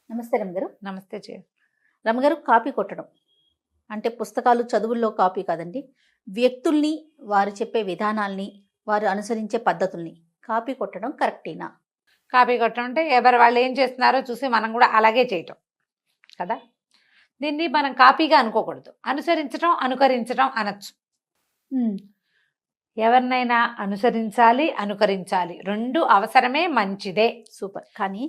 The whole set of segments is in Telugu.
నమస్తే రమగారు. నమస్తే చే రమగారు, కాపీ కొట్టడం అంటే పుస్తకాలు చదువుల్లో కాపీ కాదండి. వ్యక్తుల్ని, వారు చెప్పే విధానాల్ని, వారు అనుసరించే పద్ధతుల్ని కాపీ కొట్టడం కరెక్టేనా? కాపీ కొట్టడం అంటే ఎవరు వాళ్ళు ఏం చేస్తున్నారో చూసి మనం కూడా అలాగే చేయటం కదా. దీన్ని మనం కాపీగా అనుకోకూడదు, అనుసరించడం అనుకరించడం అనొచ్చు. ఎవరినైనా అనుసరించాలి, అనుకరించాలి, రెండు అవసరమే, మంచిదే. సూపర్. కానీ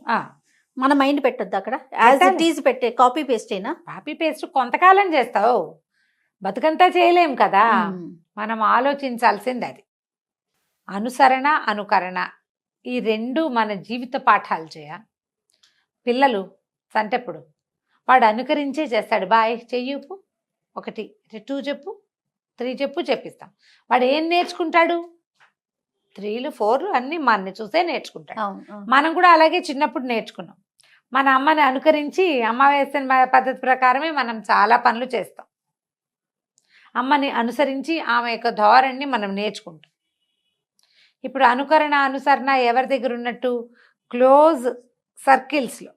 మన మైండ్ పెట్టొద్దు అక్కడ. యాజ్ ఇట్ ఈజ్ పెట్టే కాపీ పేస్టేనా? కాపీ పేస్ట్ కొంతకాలం చేస్తావు, బతుకంతా చేయలేం కదా. మనం ఆలోచించాల్సింది అది. అనుసరణ, అనుకరణ ఈ రెండు మన జీవిత పాఠాలు చేయ. పిల్లలు సంటెప్పుడు వాడు అనుకరించే చేస్తాడు. బాయ్ చెయ్యపు, 1 2 చెప్పు, 3 చెప్పు, చెప్పిస్తాం. వాడు ఏం నేర్చుకుంటాడు? 3లు 4లు అన్నీ మనని చూసే నేర్చుకుంటాడు. మనం కూడా అలాగే చిన్నప్పుడు నేర్చుకున్నాం. మన అమ్మని అనుకరించి అమ్మ వేసిన పద్ధతి ప్రకారమే మనం చాలా పనులు చేస్తాం. అమ్మని అనుసరించి ఆమె యొక్క ధోరణిని మనం నేర్చుకుంటాం. ఇప్పుడు అనుకరణ, అనుసరణ ఎవరి దగ్గర ఉన్నట్టు? క్లోజ్ సర్కిల్స్లో.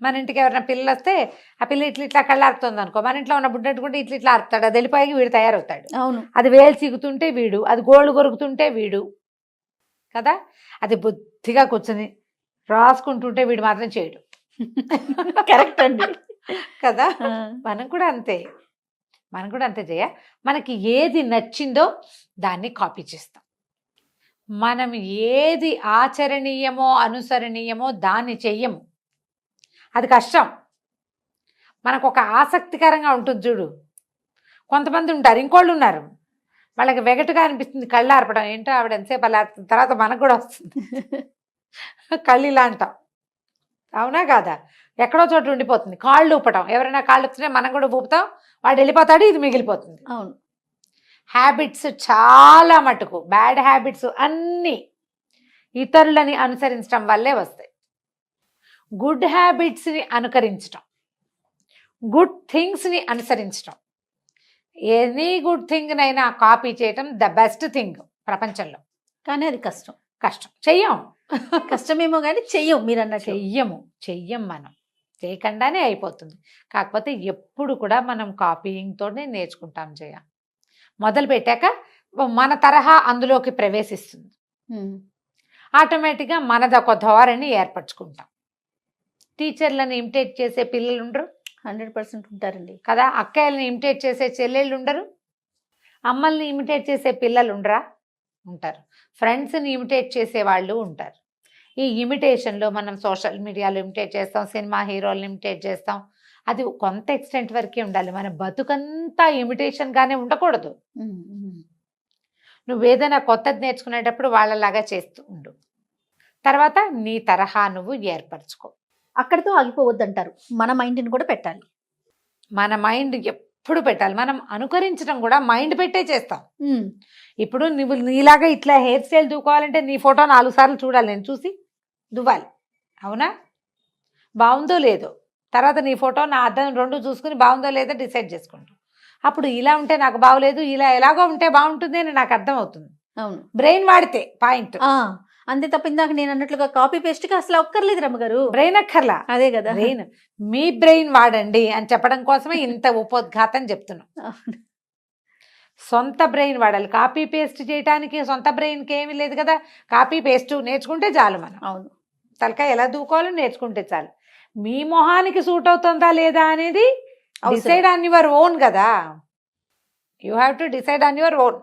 మన ఇంటికి ఎవరైనా పిల్లలు వస్తే ఆ పిల్ల ఇట్లా కళ్ళారుతుంది అనుకో, మన ఇంట్లో ఉన్న బుడ్డట్టుకుంటే ఇట్లా ఆరుతాడు. అది వెళ్ళిపోయి వీడు తయారవుతాడు. అవును. అది వేలు చిగుతుంటే వీడు, అది గోళ్ళు కొరుకుతుంటే వీడు కదా. అది బుద్ధిగా కూర్చొని రాసుకుంటుంటే వీడు మాత్రం చేయడు. కరెక్ట్ అండి కదా. మనం కూడా అంతే, మనం కూడా అంతే చేయ. మనకి ఏది నచ్చిందో దాన్ని కాపీ చేస్తాం. మనం ఏది ఆచరణీయమో అనుసరణీయమో దాన్ని చెయ్యము. అది కష్టం. మనకు ఒక ఆసక్తికరంగా ఉంటుంది చూడు. కొంతమంది ఉంటారు, ఇంకోళ్ళు ఉన్నారు, వాళ్ళకి వెగటుగా అనిపిస్తుంది కళ్ళు ఆర్పడం. ఏంటో ఆవిడ ఎంతసేపు అలా ఆడుతుంది, తర్వాత మనకు కూడా వస్తుంది కళ్ళు ఇలా అంటాం. అవునా కాదా? ఎక్కడో చోట ఉండిపోతుంది. కాళ్ళు ఊపటం, ఎవరైనా కాళ్ళు ఊపుతుంటే మనం కూడా ఊపుతాం, వాడు వెళ్ళిపోతాడు, ఇది మిగిలిపోతుంది. అవును. హ్యాబిట్స్ చాలా మటుకు, బ్యాడ్ హ్యాబిట్స్ అన్నీ ఇతరులని అనుసరించడం వల్లే వస్తాయి. గుడ్ హ్యాబిట్స్ని అనుకరించడం, గుడ్ థింగ్స్ని అనుసరించడం, ఎనీ గుడ్ థింగ్నైనా కాపీ చేయటం ద బెస్ట్ థింగ్ ప్రపంచంలో. కానీ అది కష్టం. చెయ్యం. కష్టమేమో కానీ చెయ్యం. మీరు అన్నట్టు చెయ్యం. మనం చేయకుండానే అయిపోతుంది. కాకపోతే ఎప్పుడు కూడా మనం కాపీయింగ్తోనే నేర్చుకుంటాం. మొదలు పెట్టాక మన తరహా అందులోకి ప్రవేశిస్తుంది. ఆటోమేటిక్గా మనదొక ధోరణి ఏర్పరచుకుంటాం. టీచర్లను ఇమిటేట్ చేసే పిల్లలు ఉండరు, 100% ఉంటారండి కదా. అక్కయ్యలను ఇమిటేట్ చేసే చెల్లెళ్ళు ఉండరు, అమ్మల్ని ఇమిటేట్ చేసే పిల్లలు ఉండరా? ఉంటారు. ఫ్రెండ్స్ని ఇమిటేట్ చేసే వాళ్ళు ఉంటారు. ఈ ఇమిటేషన్లో మనం సోషల్ మీడియాలో ఇమిటేట్ చేస్తాం, సినిమా హీరోలను ఇమిటేట్ చేస్తాం. అది కొంత ఎక్స్టెంట్ వరకే ఉండాలి. మన బతుకంతా ఇమిటేషన్గానే ఉండకూడదు. నువ్వేదైనా కొత్తది నేర్చుకునేటప్పుడు వాళ్ళలాగా చేస్తూ ఉండు. తర్వాత నీ తరహా నువ్వు ఏర్పరచుకో. అక్కడితో ఆగిపోవద్దు అంటారు. మన మైండ్ని కూడా పెట్టాలి. మన మైండ్ ఎప్పుడు పెట్టాలి. మనం అనుకరించడం కూడా మైండ్ పెట్టే చేస్తాం. ఇప్పుడు నువ్వు నీలాగా ఇట్లా హెయిర్ స్టైల్ దూకోవాలంటే నీ ఫోటో 4 సార్లు చూడాలి, నేను చూసి దువ్వాలి. అవునా? బాగుందో లేదో, తర్వాత నీ ఫోటో నా అద్దం 2 చూసుకుని బాగుందో లేదో డిసైడ్ చేసుకుంటాం. అప్పుడు ఇలా ఉంటే నాకు బాగోలేదు, ఇలా ఎలాగో ఉంటే బాగుంటుంది అని నాకు అర్థం అవుతుంది. అవును. బ్రెయిన్ వాడితే పాయింట్. అంతే తప్ప ఇందాక నేను అన్నట్లుగా కాపీ పేస్ట్కి అసలు ఒక్కర్లేదు రమ్మగారు. బ్రెయిన్ అక్కర్లా. అదే కదా. బ్రెయిన్, మీ బ్రెయిన్ వాడండి అని చెప్పడం కోసమే ఇంత ఉపోద్ఘాతం చెప్తున్నాం. సొంత బ్రెయిన్ వాడాలి. కాపీ పేస్ట్ చేయడానికి సొంత బ్రెయిన్కి ఏమీ లేదు కదా. కాపీ పేస్ట్ నేర్చుకుంటే చాలు. మనం అవును, తలకాయ ఎలా దూకోవాలో నేర్చుకుంటే చాలు. మీ మొహానికి సూట్ అవుతుందా లేదా అనేది డిసైడ్ ఆన్ యువర్ ఓన్ కదా. You have to decide on your own.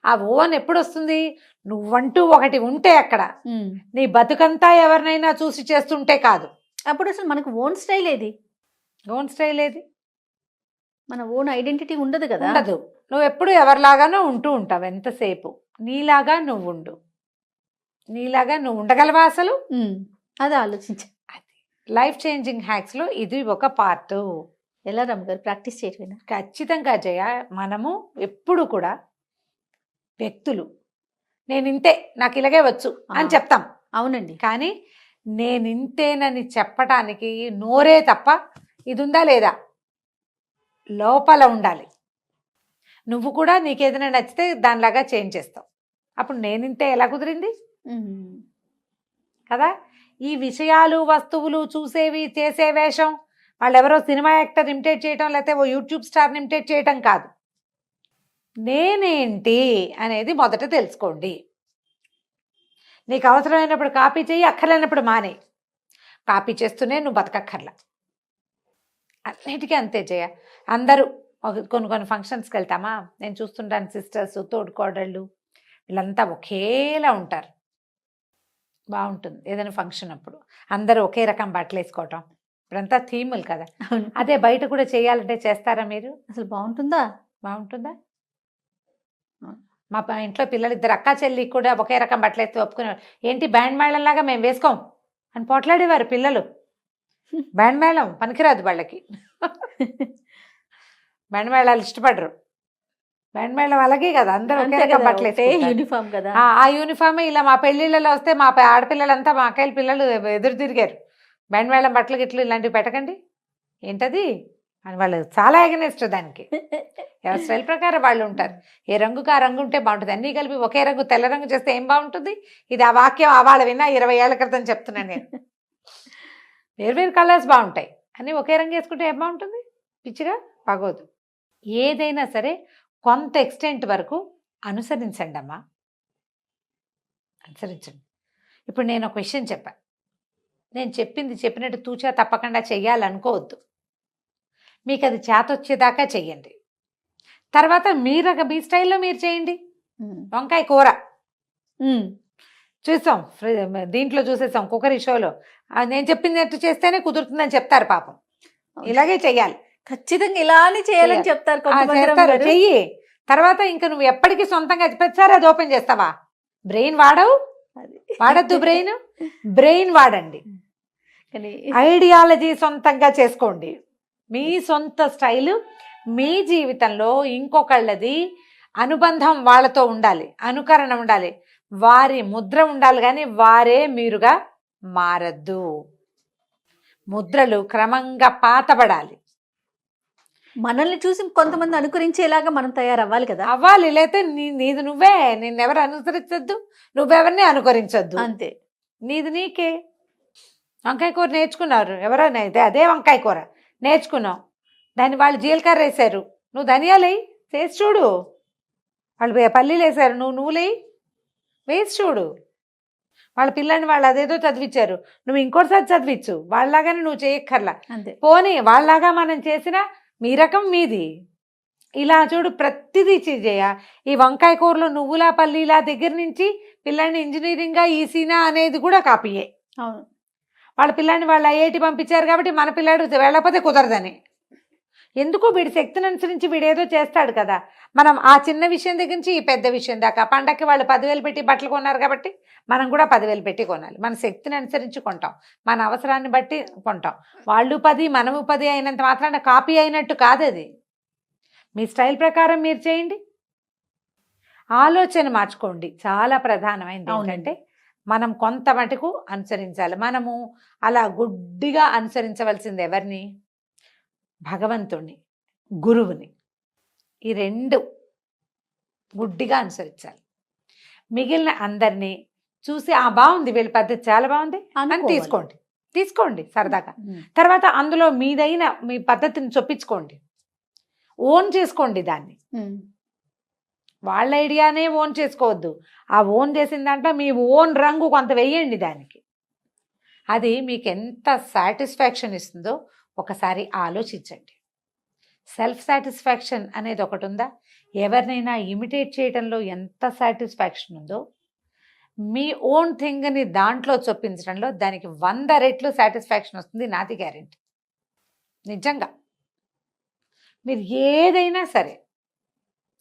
ఆ ఓన్ ఎప్పుడు వస్తుంది? నువ్వంటూ ఒకటి ఉంటే అక్కడ, నీ బతుకంతా ఎవరినైనా చూసి చేస్తుంటే కాదు. అప్పుడు అసలు మనకు ఓన్ స్టైల్ ఏది? మన ఓన్ ఐడెంటిటీ ఉండదు కదా. ఉండదు. నువ్వు ఎప్పుడు ఎవరిలాగానో ఉంటూ ఉంటావు. ఎంతసేపు నీలాగా నువ్వు ఉండు. నీలాగా నువ్వు ఉండగలవా అసలు? అది ఆలోచించ. అది లైఫ్ చేంజింగ్ హ్యాక్స్లో ఇది ఒక పార్ట్. ఎలా రమ్మగారు ప్రాక్టీస్ చేయటమేనా? ఖచ్చితంగా జయ. మనము ఎప్పుడు కూడా వ్యక్తులు నేను ఇంతే, నాకు ఇలాగే వచ్చు అని చెప్తాం. అవునండి. కానీ నేను ఇంతేనని చెప్పటానికి నోరే తప్ప ఇది ఉందా లేదా లోపల ఉండాలి. నువ్వు కూడా నీకేదైనా నచ్చితే దానిలాగా చేంజ్ చేస్తావు. అప్పుడు నేను ఇంతే ఎలా కుదిరింది కదా. ఈ విషయాలు వస్తువులు చూసేవి చేసే వేషం వాళ్ళు ఎవరో సినిమా యాక్టర్ ఇమిటేట్ చేయటం లేకపోతే ఓ యూట్యూబ్ స్టార్ని ఇమిటేట్ చేయటం కాదు. నేనేంటి అనేది మొదట తెలుసుకోండి. నీకు అవసరమైనప్పుడు కాపీ చేయి, అక్కర్లేనప్పుడు మానే. కాపీ చేస్తూనే నువ్వు బతకక్కర్లా. అన్నిటికీ అంతే చేయ. అందరూ కొన్ని ఫంక్షన్స్కి వెళ్తామా, నేను చూస్తుంటాను సిస్టర్స్, తోడుకోడళ్ళు వీళ్ళంతా ఒకేలా ఉంటారు. బాగుంటుంది ఏదైనా ఫంక్షన్ అప్పుడు అందరూ ఒకే రకం బట్టలు వేసుకోవటం. ఇప్పుడంతా థీములు కదా. అదే బయట కూడా చేయాలంటే చేస్తారా మీరు? అసలు బాగుంటుందా? బాగుంటుందా? మా ఇంట్లో పిల్లలు ఇద్దరు అక్కా చెల్లి కూడా ఒకే రకం బట్టలు వేస్తే ఒప్పుకునేవారు. ఏంటి బ్యాండ్ మేళంలాగా మేము వేసుకోం అని పోట్లాడేవారు పిల్లలు. బ్యాండ్ మేళం పనికిరాదు వాళ్ళకి. బ్యాండ్ మేళాలు ఇష్టపడరు. బ్యాండ్ మేళం అలాగే కదా, అందరూ ఒకే రకం బట్టలు వేసుకుంటారు. యూనిఫామ్ కదా. ఆ యూనిఫామే ఇలా మా పెళ్ళిళ్ళలో వస్తే మా ఆడపిల్లలంతా మా అక్కయ్య పిల్లలు ఎదురు తిరిగారు. బ్యాండ్ మేళం బట్టలు గిట్లు ఇలాంటివి పెట్టకండి ఏంటది అని వాళ్ళు చాలా ఎగనెస్ట్ దానికి. ఎవరి స్టైల్ ప్రకారం వాళ్ళు ఉంటారు. ఏ రంగుకి ఆ రంగు ఉంటే బాగుంటుంది. అన్నీ కలిపి ఒకే రంగు తెల్ల రంగు చేస్తే ఏం బాగుంటుంది? ఇది ఆ వాక్యం అవాళ విన్నా 20 ఏళ్ల క్రితం చెప్తున్నాను నేను. వేరు కలర్స్ బాగుంటాయి, అన్నీ ఒకే రంగు వేసుకుంటే ఏం బాగుంటుంది? పిచ్చిగా బాగోదు. ఏదైనా సరే కొంత ఎక్స్టెంట్ వరకు అనుసరించండి అమ్మా, అనుసరించండి. ఇప్పుడు నేను ఒక విషయం చెప్పాను, నేను చెప్పింది చెప్పినట్టు తూచా తప్పకుండా చెయ్యాలనుకోవద్దు. మీకు అది చేతొచ్చేదాకా చెయ్యండి. తర్వాత మీ స్టైల్లో మీరు చేయండి. వంకాయ కూర చూసాం, దీంట్లో చూసేసాం కుక్కరీ షోలో. నేను చెప్పినట్టు చేస్తేనే కుదురుతుందని చెప్తారు పాపం. ఇలాగే చెయ్యాలి, ఖచ్చితంగా ఇలానే చేయాలని చెప్తారు. చెయ్యి. తర్వాత ఇంకా నువ్వు ఎప్పటికీ సొంతంగా ప్రతిసారి అది ఓపెన్ చేస్తావా? బ్రెయిన్ వాడద్దు. బ్రెయిన్ వాడండి. ఐడియాలజీ సొంతంగా చేసుకోండి. మీ సొంత స్టైలు మీ జీవితంలో ఇంకొకళ్ళది అనుబంధం వాళ్ళతో ఉండాలి, అనుకరణ ఉండాలి, వారి ముద్ర ఉండాలి, కానీ వారే మీరుగా మారద్దు. ముద్రలు క్రమంగా పాతబడాలి. మనల్ని చూసి కొంతమంది అనుకరించేలాగా మనం తయారవ్వాలి కదా. అవ్వాలి, లేకపోతే నీది నువ్వే. నిన్నెవరు అనుసరించద్దు, నువ్వెవరిని అనుకరించద్దు. అంతే, నీది నీకే. వంకాయ కూర నేర్చుకున్నారు ఎవరైనా, అదే వంకాయ కూర నేర్చుకున్నావు, దాన్ని వాళ్ళు జీలకర్ర వేసారు, నువ్వు ధనియాలు చేసి చూడు. వాళ్ళు పల్లీలు వేసారు, నువ్వులే వేసి చూడు. వాళ్ళ పిల్లని వాళ్ళు అదేదో చదివించారు, నువ్వు ఇంకోటిసారి చదివించు. వాళ్ళలాగానే నువ్వు చేయక్కర్లా. అంతే. పోనీ వాళ్ళలాగా మనం చేసినా మీ రకం మీది. ఇలా చూడు, ప్రతిదీ చేయ. ఈ వంకాయ కూరలో నువ్వులా పల్లీలా దగ్గర నుంచి పిల్లాడిని ఇంజనీరింగ్గా ఈసీనా అనేది కూడా కాపీయే. అవును, వాళ్ళ పిల్లాడిని వాళ్ళు ఐఐటి పంపించారు కాబట్టి మన పిల్లాడు వెళ్ళకపోతే కుదరదని. ఎందుకు వీడి శక్తిని అనుసరించి వీడేదో చేస్తాడు కదా. మనం ఆ చిన్న విషయం దగ్గర నుంచి ఈ పెద్ద విషయం దాకా, పండక్కి వాళ్ళు 10,000 పెట్టి బట్టలు కొన్నారు కాబట్టి మనం కూడా 10,000 పెట్టి కొనాలి. మన శక్తిని అనుసరించి కొంటాం, మన అవసరాన్ని బట్టి కొంటాం. వాళ్ళు 10 మనము 10 అయినంత మాత్రాన కాపీ అయినట్టు కాదు అది. మీ స్టైల్ ప్రకారం మీరు చేయండి. ఆలోచన మార్చుకోండి, చాలా ప్రధానమైనది. ఏంటంటే మనం కొంత మటుకు అనుసరించాలి. మనము అలా గుడ్డిగా అనుసరించవలసింది ఎవరిని? భగవంతుణ్ణి, గురువుని. ఈ 2 గుడ్డిగా అనుసరించాలి. మిగిలిన అందరినీ చూసి బాగుంది, వీళ్ళ పద్ధతి చాలా బాగుంది అని తీసుకోండి సరదాగా. తర్వాత అందులో మీదైన మీ పద్ధతిని చొప్పించుకోండి, ఓన్ చేసుకోండి దాన్ని. వాళ్ళ ఐడియానే ఓన్ చేసుకోవద్దు. ఆ ఓన్ చేసిన దాంట్లో మీ ఓన్ రంగు కొంత వేయండి దానికి. అది మీకు ఎంత సాటిస్ఫాక్షన్ ఇస్తుందో ఒకసారి ఆలోచించండి. సెల్ఫ్ సాటిస్ఫాక్షన్ అనేది ఒకటి ఉందా? ఎవరినైనా ఇమిటేట్ చేయడంలో ఎంత సాటిస్ఫాక్షన్ ఉందో, మీ ఓన్ థింగ్ని దాంట్లో చొప్పించడంలో దానికి 100 రెట్లు సాటిస్ఫాక్షన్ వస్తుంది. నాది గ్యారెంటీ. నిజంగా మీరు ఏదైనా సరే,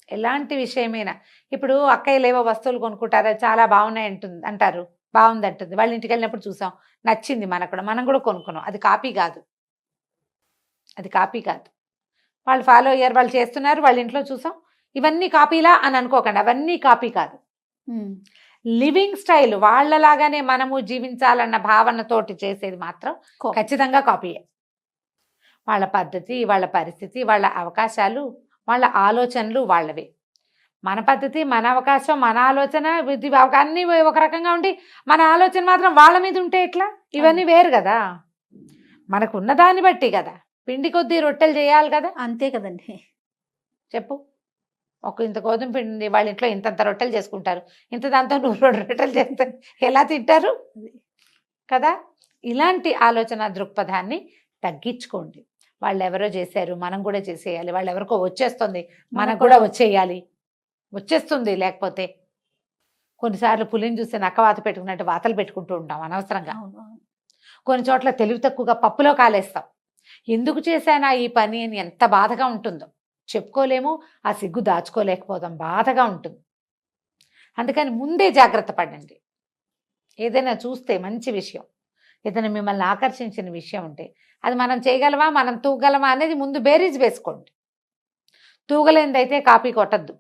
ఎలాంటి విషయమైనా, ఇప్పుడు అక్కయ్యలేవో వస్తువులు కొనుక్కుంటారా, చాలా బాగున్నాయి అంటారు, బాగుంది అంటుంది. వాళ్ళ ఇంటికి వెళ్ళినప్పుడు చూసాం, నచ్చింది మనం కూడా కొనుక్కున్నాం. అది కాపీ కాదు. వాళ్ళు ఫాలో అయ్యారు, వాళ్ళు చేస్తున్నారు, వాళ్ళ ఇంట్లో చూసాం. ఇవన్నీ కాపీలా అని అనుకోకండి, అవన్నీ కాపీ కాదు. లివింగ్ స్టైల్ వాళ్ళలాగానే మనము జీవించాలన్న భావనతోటి చేసేది మాత్రం ఖచ్చితంగా కాపీయే. వాళ్ళ పద్ధతి, వాళ్ళ పరిస్థితి, వాళ్ళ అవకాశాలు, వాళ్ళ ఆలోచనలు వాళ్ళవే. మన పద్ధతి, మన అవకాశం, మన ఆలోచన, అన్నీ ఒక రకంగా ఉండి మన ఆలోచన మాత్రం వాళ్ళ మీద ఉంటే ఎట్లా? ఇవన్నీ వేరు కదా. మనకు ఉన్న దాన్ని బట్టి కదా, పిండి కొద్దీ రొట్టెలు చేయాలి కదా. అంతే కదండి. చెప్పు, ఇంత గోధుమ పిండి ఉంది, వాళ్ళ ఇంట్లో ఇంతంత రొట్టెలు చేసుకుంటారు, ఇంత దాంతో 100 రొట్టెలు చేస్తారు, ఎలా తింటారు కదా. ఇలాంటి ఆలోచన దృక్పథాన్ని తగ్గించుకోండి. వాళ్ళు ఎవరో చేశారు, మనం కూడా చేసేయాలి. వాళ్ళు ఎవరికో వచ్చేస్తుంది, మనకు కూడా వచ్చేస్తుంది. లేకపోతే కొన్నిసార్లు పులిని చూస్తే నక్క వాత పెట్టుకున్నట్టు వాతలు పెట్టుకుంటూ ఉంటాం అనవసరంగా. కొన్ని చోట్ల తెలివి తక్కువగా పప్పులో కాలేస్తాం. ఎందుకు చేశానా ఈ పని అని ఎంత బాధగా ఉంటుందో చెప్పుకోలేము, ఆ సిగ్గు దాచుకోలేకపోతాం, బాధగా ఉంటుంది. అందుకని ముందే జాగ్రత్త పడండి. ఏదైనా చూస్తే మంచి విషయం, ఏదైనా మిమ్మల్ని ఆకర్షించిన విషయం ఉంటే అది మనం చేయగలమా, మనం తూగలమా అనేది ముందు బేరీజ్ వేసుకోండి. తూగలేనిదైతే కాపీ కొట్టద్దు,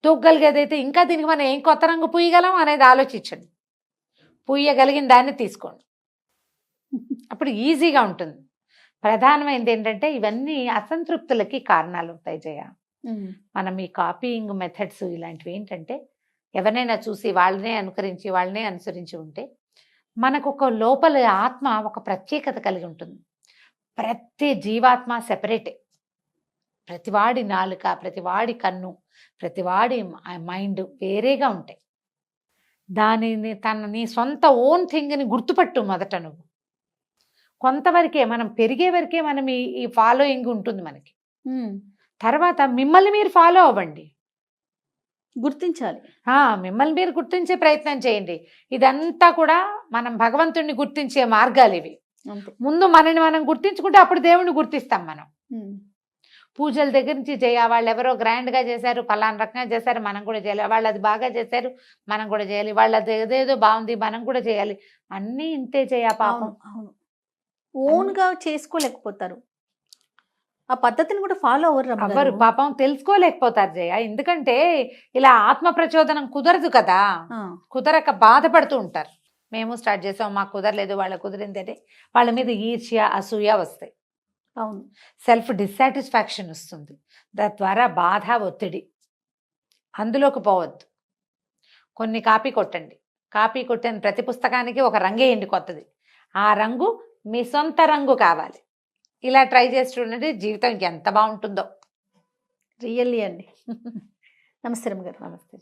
తూగలిగేదైతే ఇంకా దీనికి మనం ఏం కొత్త రంగు పూయగలం అనేది ఆలోచించండి. పూయగలిగిన దాన్ని తీసుకోండి, అప్పుడు ఈజీగా ఉంటుంది. ప్రధానమైనది ఏంటంటే ఇవన్నీ అసంతృప్తులకి కారణాలు అవుతాయి జయ. మనం ఈ కాపీయింగ్ మెథడ్స్ ఇలాంటివి ఏంటంటే ఎవరినైనా చూసి వాళ్ళనే అనుకరించి వాళ్ళనే అనుసరించి ఉంటే మనకు ఒక లోపల ఆత్మ ఒక ప్రత్యేకత కలిగి ఉంటుంది. ప్రతి జీవాత్మ సెపరేటే. ప్రతివాడి నాలుక, ప్రతివాడి కన్ను, ప్రతివాడి మైండ్ వేరేగా ఉంటాయి. దానిని నీ సొంత ఓన్ థింగ్ని గుర్తుపట్టు మొదట నువ్వు. కొంతవరకే మనం పెరిగే వరకే మనం ఈ ఫాలోయింగ్ ఉంటుంది మనకి. తర్వాత మిమ్మల్ని మీరు ఫాలో అవ్వండి, గుర్తించాలి. మిమ్మల్ని మీరు గుర్తించే ప్రయత్నం చేయండి. ఇదంతా కూడా మనం భగవంతుడిని గుర్తించే మార్గాలు ఇవి. ముందు మనని మనం గుర్తించుకుంటే అప్పుడు దేవుణ్ణి గుర్తిస్తాం మనం. పూజల దగ్గర నుంచి వాళ్ళు ఎవరో గ్రాండ్గా చేశారు, పలానా రకంగా చేశారు, మనం కూడా చేయాలి. వాళ్ళు అది బాగా చేశారు, మనం కూడా చేయాలి. వాళ్ళు అది ఏదేదో బాగుంది, మనం కూడా చేయాలి. అన్నీ ఇంతే చేయ పాపం. అవును, ఓన్గా చేసుకోలేకపోతారు, ఆ పద్ధతిని కూడా ఫాలో అవ్వరు పాపం, తెలుసుకోలేకపోతారు జయ. ఎందుకంటే ఇలా ఆత్మ ప్రచోదనం కుదరదు కదా, కుదరక బాధపడుతూ ఉంటారు. మేము స్టార్ట్ చేసాం, మాకు కుదరలేదు, వాళ్ళ కుదిరింది అంటే వాళ్ళ మీద ఈర్ష్య, అసూయ వస్తాయి. అవును, సెల్ఫ్ డిస్సాటిస్ఫాక్షన్ వస్తుంది. దాని ద్వారా బాధ, ఒత్తిడి, అందులోకి పోవద్దు. కొన్ని కాపీ కొట్టండి. కాపీ కొట్టిన ప్రతి పుస్తకానికి ఒక రంగేయండి కొత్తది. ఆ రంగు మీ సొంత రంగు కావాలి. ఇలా ట్రై చేసి చూడండి, జీవితం ఎంత బాగుంటుందో. రియల్లీ అండి. నమస్తే రమ్య గారు. నమస్తే.